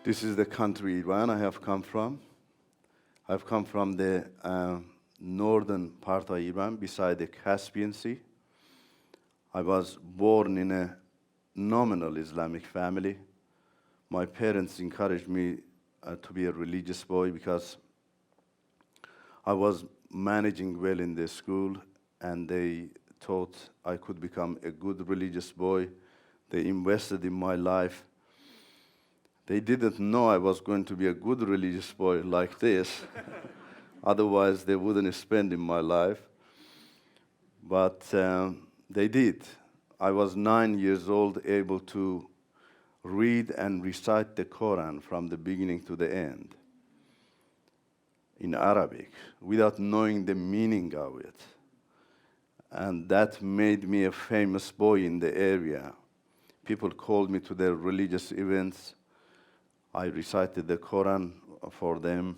This is the country Iran I have come from. I've come from the northern part of Iran, beside the Caspian Sea. I was born in a nominal Islamic family. My parents encouraged me to be a religious boy because I was managing well in the school, and they thought I could become a good religious boy. They invested in my life. They didn't know I was going to be a good religious boy like this. Otherwise, they wouldn't spend in my life. But they did. I was 9 years old, able to read and recite the Quran from the beginning to the end in Arabic, without knowing the meaning of it. And that made me a famous boy in the area. People called me to their religious events. I recited the Quran for them.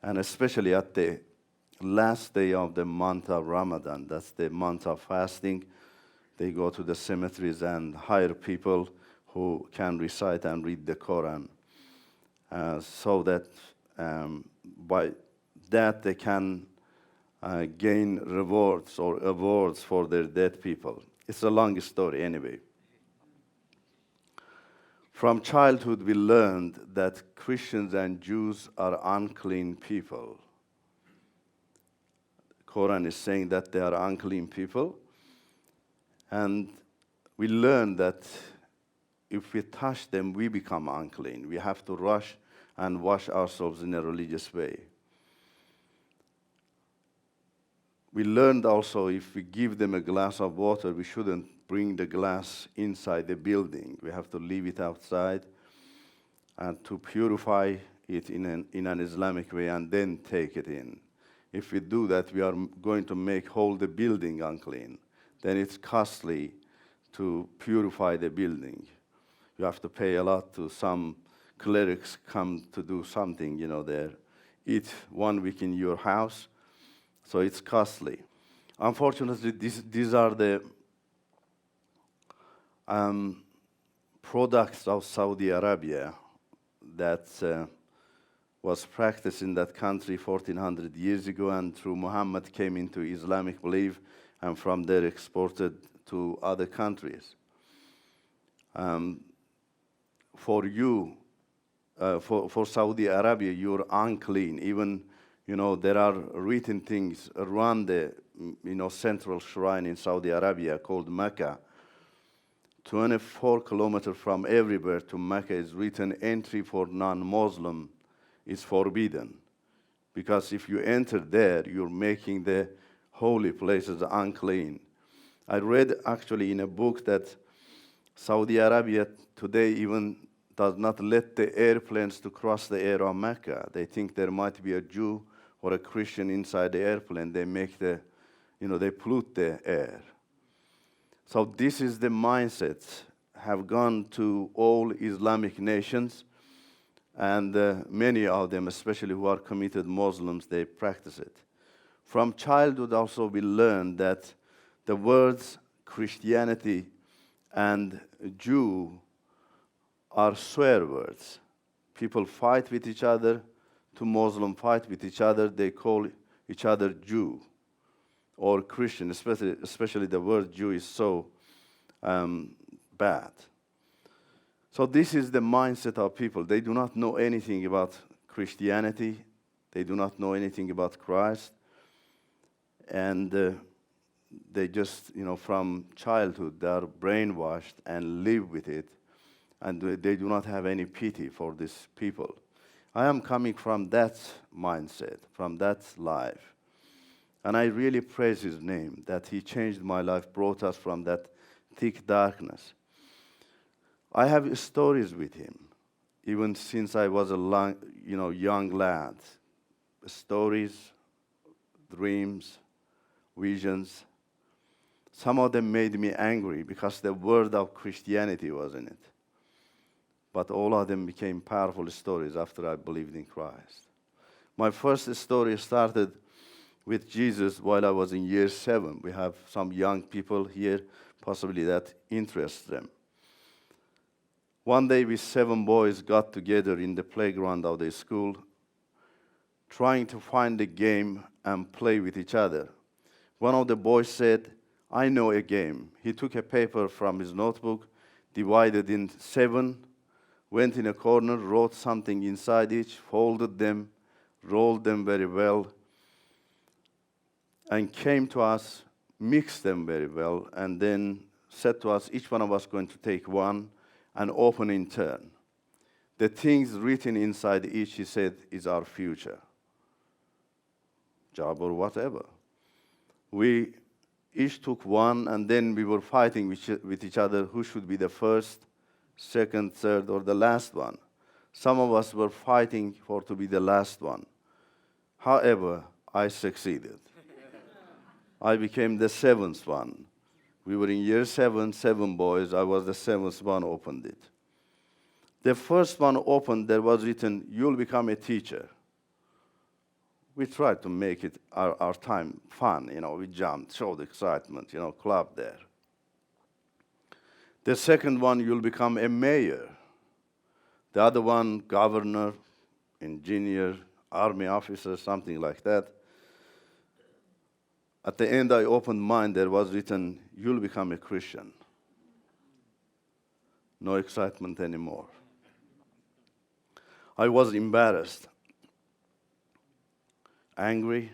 And especially at the last day of the month of Ramadan, that's the month of fasting, they go to the cemeteries and hire people who can recite and read the Quran, so that by that they can gain rewards or awards for their dead people. It's a long story anyway. From childhood, we learned that Christians and Jews are unclean people. The Quran is saying that they are unclean people. And we learned that if we touch them, we become unclean. We have to rush and wash ourselves in a religious way. We learned also if we give them a glass of water, we shouldn't bring the glass inside the building. We have to leave it outside and to purify it in an Islamic way and then take it in. If we do that, we are going to make whole the building unclean. Then it's costly to purify the building. You have to pay a lot to some clerics come to do something, there. Eat 1 week in your house, so it's costly. Unfortunately, these are the products of Saudi Arabia that was practiced in that country 1400 years ago, and through Muhammad came into Islamic belief, and from there exported to other countries. For you, for Saudi Arabia, you're unclean. Even, there are written things around the, central shrine in Saudi Arabia called Mecca. 24 kilometers from everywhere to Mecca is written, entry for non-Muslim is forbidden. Because if you enter there, you're making the holy places unclean. I read actually in a book that Saudi Arabia today even does not let the airplanes to cross the air of Mecca. They think there might be a Jew or a Christian inside the airplane. They make they pollute the air. So this is the mindset have gone to all Islamic nations, and many of them, especially who are committed Muslims, they practice it. From childhood also we learn that the words Christianity and Jew are swear words. People fight with each other, two Muslims fight with each other, they call each other Jew or Christian, especially the word Jew is so bad. So this is the mindset of people. They do not know anything about Christianity. They do not know anything about Christ. And they just, from childhood, they are brainwashed and live with it. And they do not have any pity for these people. I am coming from that mindset, from that life. And I really praise his name, that he changed my life, brought us from that thick darkness. I have stories with him, even since I was a young lad. Stories, dreams, visions. Some of them made me angry because the word of Christianity was in it. But all of them became powerful stories after I believed in Christ. My first story started with Jesus while I was in year 7. We have some young people here, possibly that interests them. One day we 7 boys got together in the playground of the school, trying to find a game and play with each other. One of the boys said, "I know a game." He took a paper from his notebook, divided in 7, went in a corner, wrote something inside each, folded them, rolled them very well, and came to us, mixed them very well, and then said to us, each one of us going to take one and open in turn. The things written inside each, he said, is our future. Job or whatever. We each took one, and then we were fighting with each other who should be the first, second, third, or the last one. Some of us were fighting for to be the last one. However, I succeeded. I became the 7th one. We were in year 7, 7 boys. I was the 7th one, opened it. The first one opened, there was written, "You'll become a teacher." We tried to make it our time fun, we jumped, showed excitement, clapped there. The second one, "You'll become a mayor." The other one, governor, engineer, army officer, something like that. At the end, I opened mine, there was written, "You'll become a Christian." No excitement anymore. I was embarrassed, angry.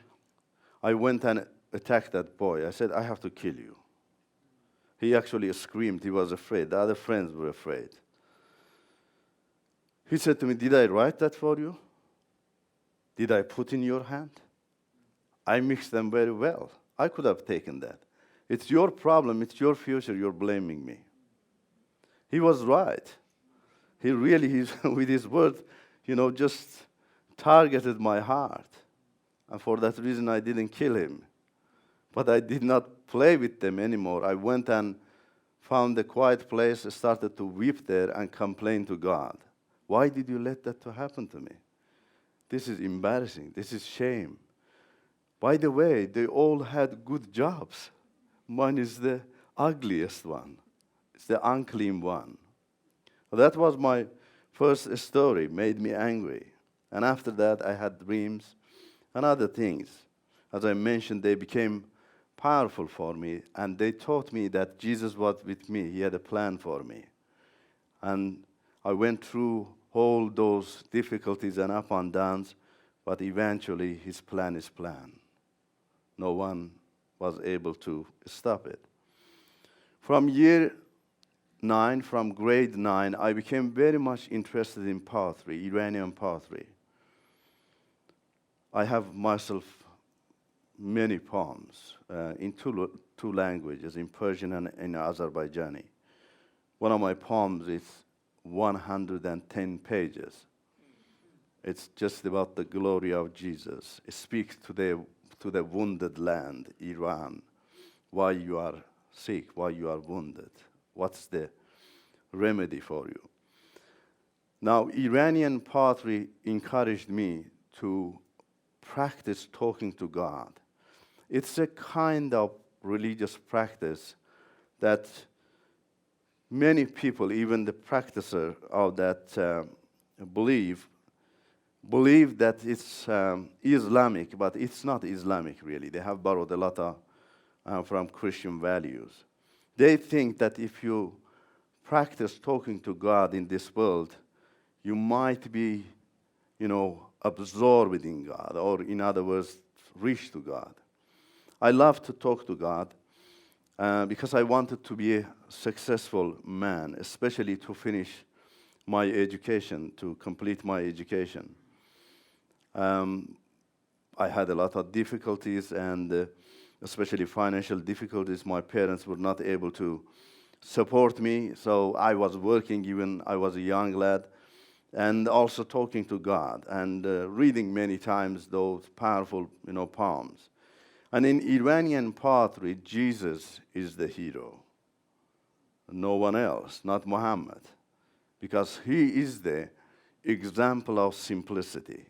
I went and attacked that boy. I said, "I have to kill you." He actually screamed. He was afraid. The other friends were afraid. He said to me, "Did I write that for you? Did I put in your hand? I mixed them very well. I could have taken that. It's your problem. It's your future. You're blaming me." He was right. He really, with his word, just targeted my heart. And for that reason, I didn't kill him. But I did not play with them anymore. I went and found a quiet place, started to weep there and complain to God. Why did you let that to happen to me? This is embarrassing. This is shame. By the way, they all had good jobs. Mine is the ugliest one. It's the unclean one. That was my first story, made me angry. And after that, I had dreams and other things. As I mentioned, they became powerful for me, and they taught me that Jesus was with me. He had a plan for me. And I went through all those difficulties and up and downs, but eventually his plan is plan. No one was able to stop it. From year 9, from grade 9, I became very much interested in poetry, Iranian poetry. I have myself many poems in two languages, in Persian and in Azerbaijani. One of my poems is 110 pages. It's just about the glory of Jesus. It speaks to the wounded land, Iran, why you are sick, why you are wounded. What's the remedy for you? Now, Iranian poetry encouraged me to practice talking to God. It's a kind of religious practice that many people, even the practicer of that believe that it's Islamic, but it's not Islamic really. They have borrowed a lot from Christian values. They think that if you practice talking to God in this world, you might be, absorbed in God, or in other words, reach to God. I love to talk to God because I wanted to be a successful man, especially to finish my education, to complete my education. I had a lot of difficulties, and especially financial difficulties. My parents were not able to support me, so I was working even I was a young lad, and also talking to God and reading many times those powerful, poems. And in Iranian poetry, Jesus is the hero, no one else, not Muhammad, because he is the example of simplicity.